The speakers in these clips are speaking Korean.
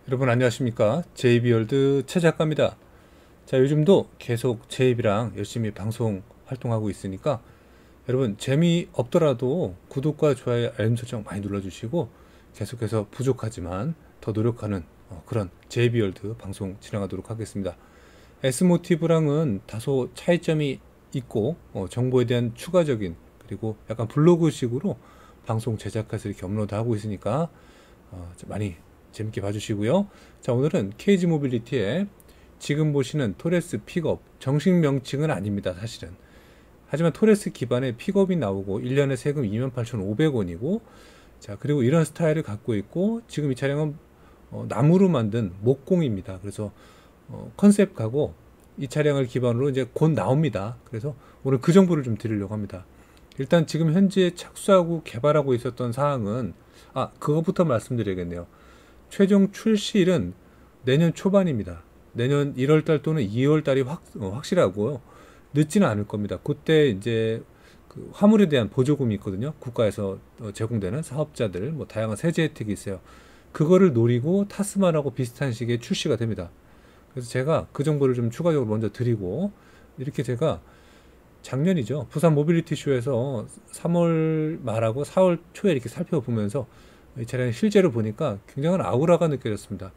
여러분 안녕하십니까? JB월드 최 작가입니다. 자, 요즘도 계속 JB랑 열심히 방송 활동하고 있으니까 여러분 재미없더라도 구독과 좋아요, 알림 설정 많이 눌러주시고 계속해서 부족하지만 더 노력하는 그런 JB월드 방송 진행하도록 하겠습니다. S모티브랑은 다소 차이점이 있고 정보에 대한 추가적인 그리고 약간 블로그식으로 방송 제작해서 이렇게 업로드하고 있으니까 많이 재밌게 봐주시고요. 자, 오늘은 KG 모빌리티의 지금 보시는 토레스 픽업 정식 명칭은 아닙니다, 사실은. 하지만 토레스 기반의 픽업이 나오고 1년에 세금 28,500원이고, 자, 그리고 이런 스타일을 갖고 있고, 지금 이 차량은 나무로 만든 목공입니다. 그래서 컨셉 가고 이 차량을 기반으로 이제 곧 나옵니다. 그래서 오늘 그 정보를 좀 드리려고 합니다. 일단 지금 현재 착수하고 개발하고 있었던 사항은 그것부터 말씀드려야겠네요. 최종 출시일은 내년 초반입니다. 내년 1월달 또는 2월달이 확실하고요. 늦지는 않을 겁니다. 그때 이제 그 화물에 대한 보조금이 있거든요. 국가에서 제공되는 사업자들 뭐 다양한 세제 혜택이 있어요. 그거를 노리고 타스만하고 비슷한 시기에 출시가 됩니다. 그래서 제가 그 정보를 좀 추가적으로 먼저 드리고, 이렇게 제가 작년이죠. 부산 모빌리티 쇼에서 3월 말하고 4월 초에 이렇게 살펴보면서 이 차량을 실제로 보니까 굉장한 아우라가 느껴졌습니다.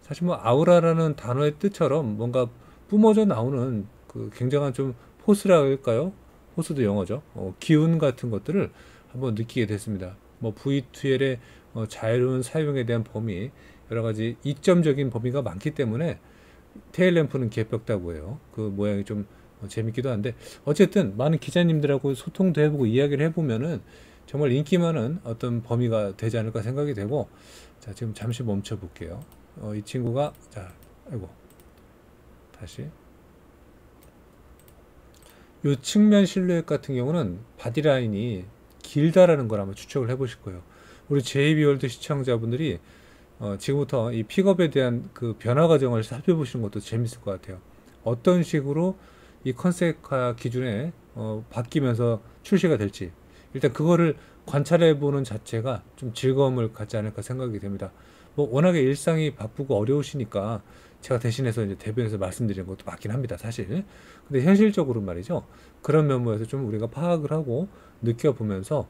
사실 뭐 아우라라는 단어의 뜻처럼 뭔가 뿜어져 나오는 그 굉장한 좀 포스라 할까요? 포스도 영어죠. 기운 같은 것들을 한번 느끼게 됐습니다. 뭐 V2L의 자유로운 사용에 대한 범위, 여러 가지 이점적인 범위가 많기 때문에 테일램프는 개벽다고 해요. 그 모양이 좀 재밌기도 한데, 어쨌든 많은 기자님들하고 소통도 해보고 이야기를 해보면은 정말 인기 많은 어떤 범위가 되지 않을까 생각이 되고, 자, 지금 잠시 멈춰 볼게요. 이 친구가, 자, 아이고, 다시. 이 측면 실루엣 같은 경우는 바디라인이 길다라는 걸 한번 추측을 해보실 거예요. 우리 JB월드 시청자분들이 지금부터 이 픽업에 대한 그 변화 과정을 살펴보시는 것도 재밌을 것 같아요. 어떤 식으로 이 컨셉화 기준에 바뀌면서 출시가 될지, 일단 그거를 관찰해 보는 자체가 좀 즐거움을 갖지 않을까 생각이 됩니다. 뭐 워낙에 일상이 바쁘고 어려우시니까 제가 대신해서 이제 대변해서 말씀드리는 것도 맞긴 합니다, 사실. 근데 현실적으로 말이죠. 그런 면모에서 좀 우리가 파악을 하고 느껴보면서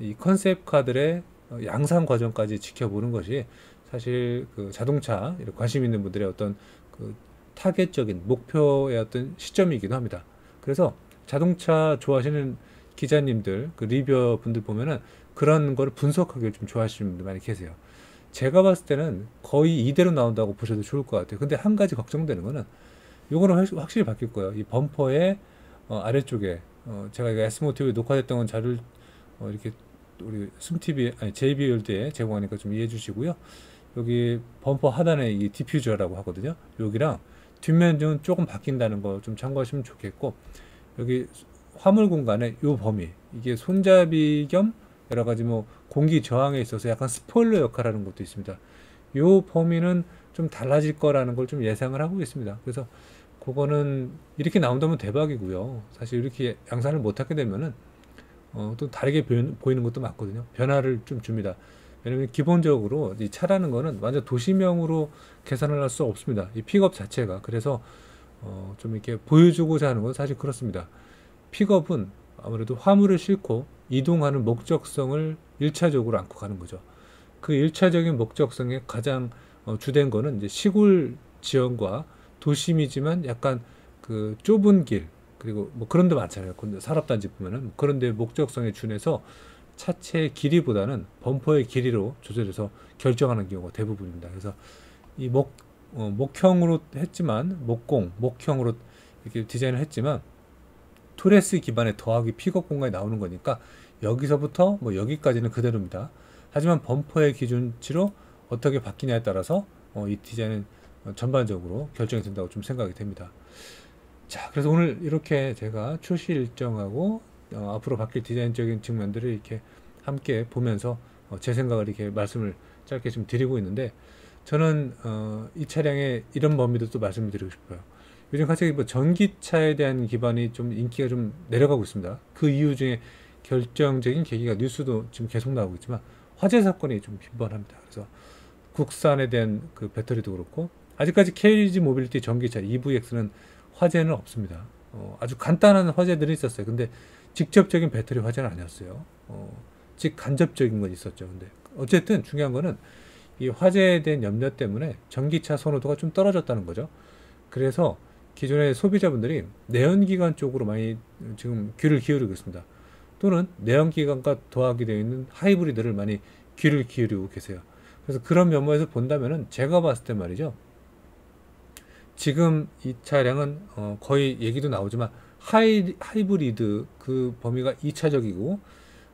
이 컨셉카들의 양산 과정까지 지켜보는 것이 사실 그 자동차 관심 있는 분들의 어떤 그 타겟적인 목표의 어떤 시점이기도 합니다. 그래서 자동차 좋아하시는 기자님들, 그 리뷰어 분들 보면은 그런 거를 분석하기를 좀 좋아하시는 분들 많이 계세요. 제가 봤을 때는 거의 이대로 나온다고 보셔도 좋을 것 같아요. 근데 한 가지 걱정되는 거는 요거는 확실히 바뀔 거예요. 이 범퍼의 아래쪽에 제가 이거 S모티브에 녹화됐던 건 자료를 이렇게 우리 스팀TV 아니 JB월드에 제공하니까 좀 이해해 주시고요. 여기 범퍼 하단에 이 디퓨저라고 하거든요. 여기랑 뒷면은 조금 바뀐다는 거 좀 참고하시면 좋겠고, 여기 화물 공간의 요 범위, 이게 손잡이 겸 여러 가지 뭐 공기 저항에 있어서 약간 스포일러 역할하는 것도 있습니다. 요 범위는 좀 달라질 거라는 걸 좀 예상을 하고 있습니다. 그래서 그거는 이렇게 나온다면 대박이고요. 사실 이렇게 양산을 못하게 되면은 또 다르게 보이는 것도 많거든요. 변화를 좀 줍니다. 왜냐면 기본적으로 이 차라는 거는 완전 도시명으로 계산을 할 수 없습니다. 이 픽업 자체가. 그래서 좀 이렇게 보여주고자 하는 건 사실 그렇습니다. 픽업은 아무래도 화물을 싣고 이동하는 목적성을 1차적으로 안고 가는 거죠. 그 1차적인 목적성의 가장 주된 거는 이제 시골 지형과 도심이지만 약간 그 좁은 길, 그리고 뭐 그런 데 많잖아요. 산업단지 보면은 그런 데 목적성에 준해서 차체의 길이보다는 범퍼의 길이로 조절해서 결정하는 경우가 대부분입니다. 그래서 이 목형으로 했지만 목형으로 이렇게 디자인을 했지만 토레스 기반의 더하기 픽업 공간이 나오는 거니까 여기서부터 뭐 여기까지는 그대로입니다. 하지만 범퍼의 기준치로 어떻게 바뀌냐에 따라서 이 디자인은 전반적으로 결정이 된다고 좀 생각이 됩니다. 자, 그래서 오늘 이렇게 제가 출시 일정하고 앞으로 바뀔 디자인적인 측면들을 이렇게 함께 보면서 제 생각을 이렇게 말씀을 짧게 좀 드리고 있는데, 저는 이 차량의 이런 범위도 또 말씀을 드리고 싶어요. 요즘 갑자기 뭐 전기차에 대한 기반이 좀 인기가 좀 내려가고 있습니다. 그 이유 중에 결정적인 계기가 뉴스도 지금 계속 나오고 있지만 화재 사건이 좀 빈번합니다. 그래서 국산에 대한 그 배터리도 그렇고 아직까지 KG 모빌리티 전기차 EVX는 화재는 없습니다. 아주 간단한 화재들이 있었어요. 근데 직접적인 배터리 화재는 아니었어요. 즉 간접적인 건 있었죠. 근데 어쨌든 중요한 거는 이 화재에 대한 염려 때문에 전기차 선호도가 좀 떨어졌다는 거죠. 그래서 기존의 소비자분들이 내연기관 쪽으로 많이 지금 귀를 기울이고 있습니다. 또는 내연기관과 더하게 되어 있는 하이브리드를 많이 귀를 기울이고 계세요. 그래서 그런 면모에서 본다면은 제가 봤을 때 말이죠. 지금 이 차량은 거의 얘기도 나오지만 하이브리드 그 범위가 2차적이고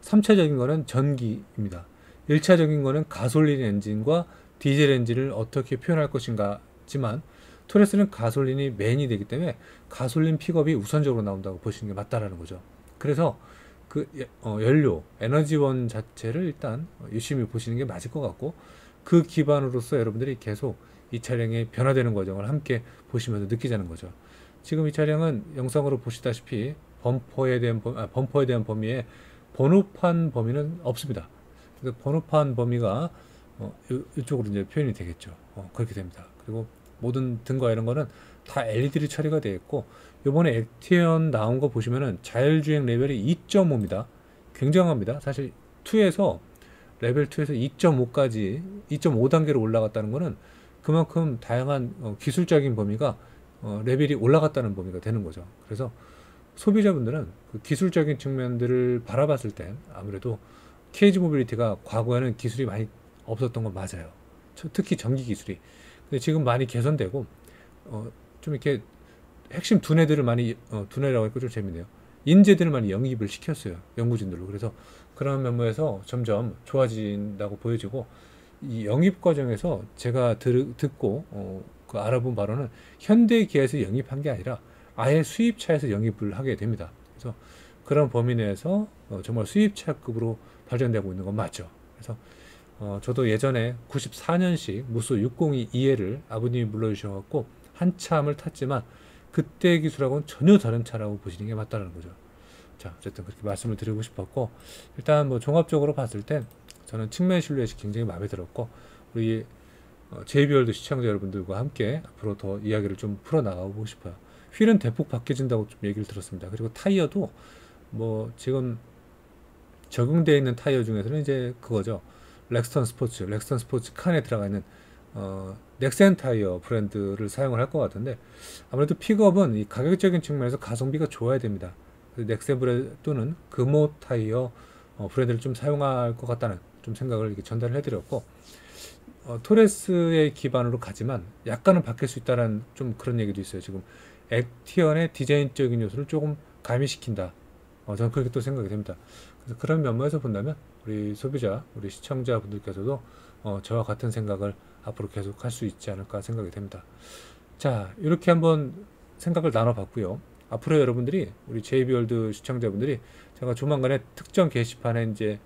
3차적인 거는 전기입니다. 1차적인 거는 가솔린 엔진과 디젤 엔진을 어떻게 표현할 것인가지만 토레스는 가솔린이 메인이 되기 때문에 가솔린 픽업이 우선적으로 나온다고 보시는 게 맞다라는 거죠. 그래서 그 연료, 에너지원 자체를 일단 유심히 보시는 게 맞을 것 같고 그 기반으로서 여러분들이 계속 이 차량의 변화되는 과정을 함께 보시면서 느끼자는 거죠. 지금 이 차량은 영상으로 보시다시피 범퍼에 대한 범위에 번호판 범위는 없습니다. 그래서 번호판 범위가 이쪽으로 이제 표현이 되겠죠. 그렇게 됩니다. 그리고 모든 등과 이런 거는 다 LED로 처리가 되어 있고 이번에 액티언 나온 거 보시면은 자율주행 레벨이 2.5입니다. 굉장합니다. 사실 2에서 레벨 2에서 2.5까지 2.5단계로 올라갔다는 거는 그만큼 다양한 기술적인 범위가 레벨이 올라갔다는 범위가 되는 거죠. 그래서 소비자분들은 그 기술적인 측면들을 바라봤을 땐 아무래도 KG 모빌리티가 과거에는 기술이 많이 없었던 건 맞아요. 특히 전기 기술이. 근데 지금 많이 개선되고 좀 이렇게 핵심 두뇌들을 많이 두뇌라고 하니까 좀 재밌네요. 인재들을 많이 영입을 시켰어요. 연구진들로. 그래서 그런 면모에서 점점 좋아진다고 보여지고 이 영입 과정에서 제가 듣고 그 알아본 바로는 현대기아에서 영입한 게 아니라 아예 수입차에서 영입을 하게 됩니다. 그래서 그런 범위 내에서 정말 수입차급으로 발전되고 있는 건 맞죠. 그래서 저도 예전에 94년식 무쏘 602EL을 아버님이 불러주셔갖고 한참을 탔지만 그때 기술하고는 전혀 다른 차라고 보시는 게 맞다는 거죠. 자, 어쨌든 그렇게 말씀을 드리고 싶었고 일단 뭐 종합적으로 봤을 땐 저는 측면 실루엣이 굉장히 마음에 들었고 우리 JB월드 시청자 여러분들과 함께 앞으로 더 이야기를 좀 풀어나가고 싶어요. 휠은 대폭 바뀌어진다고 좀 얘기를 들었습니다. 그리고 타이어도 뭐 지금 적용되어 있는 타이어 중에서는 이제 그거죠. 렉스턴 스포츠 칸에 들어가 있는 넥센 타이어 브랜드를 사용을 할 것 같은데 아무래도 픽업은 이 가격적인 측면에서 가성비가 좋아야 됩니다. 넥센 브랜드 또는 금호 타이어 브랜드를 좀 사용할 것 같다는 좀 생각을 이렇게 전달을 해드렸고 토레스의 기반으로 가지만 약간은 바뀔 수 있다는 좀 그런 얘기도 있어요. 지금 액티언의 디자인적인 요소를 조금 가미시킨다. 저는 그렇게 또 생각이 됩니다. 그래서 그런 면모에서 본다면 우리 소비자, 우리 시청자분들께서도 저와 같은 생각을 앞으로 계속 할 수 있지 않을까 생각이 됩니다. 자, 이렇게 한번 생각을 나눠봤고요. 앞으로 여러분들이 우리 JB월드 시청자분들이 제가 조만간에 특정 게시판에 이제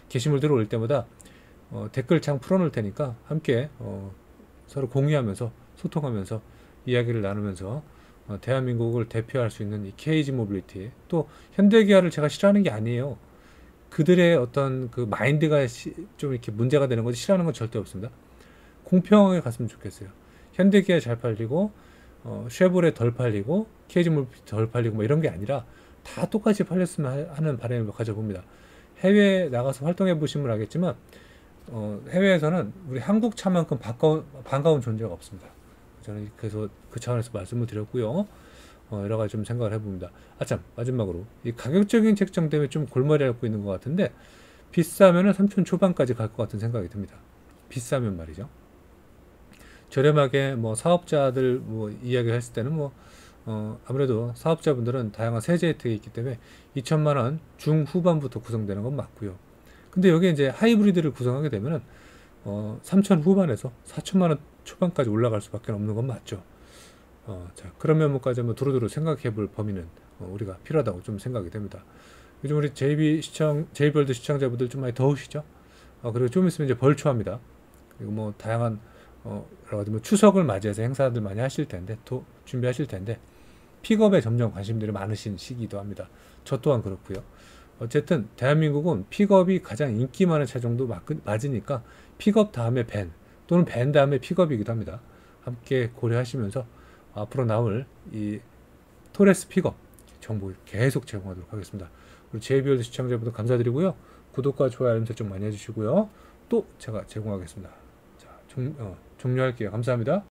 게시물들이 올 때마다 댓글창 풀어놓을 테니까 함께 서로 공유하면서 소통하면서 이야기를 나누면서 대한민국을 대표할 수 있는 이 KG 모빌리티 또 현대기아를 제가 싫어하는 게 아니에요. 그들의 어떤 그 마인드가 좀 이렇게 문제가 되는 거지 싫어하는 건 절대 없습니다. 공평하게 갔으면 좋겠어요. 현대기아 잘 팔리고 쉐보레 덜 팔리고 KG 모빌리티 덜 팔리고 뭐 이런 게 아니라 다 똑같이 팔렸으면 하는 바람을 가져봅니다. 해외에 나가서 활동해 보시면 알겠지만 해외에서는 우리 한국 차만큼 반가운 존재가 없습니다. 저는 그래서 그 차원에서 말씀을 드렸고요. 여러 가지 좀 생각을 해봅니다. 참 마지막으로 이 가격적인 책정 때문에 좀 골머리 앓고 있는 것 같은데 비싸면은 3천 초반까지 갈 것 같은 생각이 듭니다. 비싸면 말이죠. 저렴하게 뭐 사업자들 뭐 이야기를 했을 때는 뭐 아무래도 사업자분들은 다양한 세제 혜택이 있기 때문에 2천만 원 중후반부터 구성되는 건 맞고요. 근데 여기 이제 하이브리드를 구성하게 되면은 3천 후반에서 4천만 원 초반까지 올라갈 수밖에 없는 건 맞죠. 자, 그런 면모까지 한번 두루두루 생각해 볼 범위는 우리가 필요하다고 좀 생각이 됩니다. 요즘 우리 JB월드 시청자분들 좀 많이 더우시죠? 그리고 좀 있으면 이제 벌초합니다. 그리고 뭐 다양한 여러 가지 뭐 추석을 맞이해서 행사들 많이 하실 텐데 준비하실 텐데 픽업에 점점 관심들이 많으신 시기이기도 합니다. 저 또한 그렇고요. 어쨌든 대한민국은 픽업이 가장 인기 많은 차종도 맞으니까 픽업 다음에 밴 또는 밴 다음에 픽업이기도 합니다. 함께 고려하시면서 앞으로 나올 이 토레스 픽업 정보 계속 제공하도록 하겠습니다. 그리고 JB월드 시청자분들 감사드리고요. 구독과 좋아요, 알림 설정 많이 해주시고요. 또 제가 제공하겠습니다. 자, 종료할게요. 감사합니다.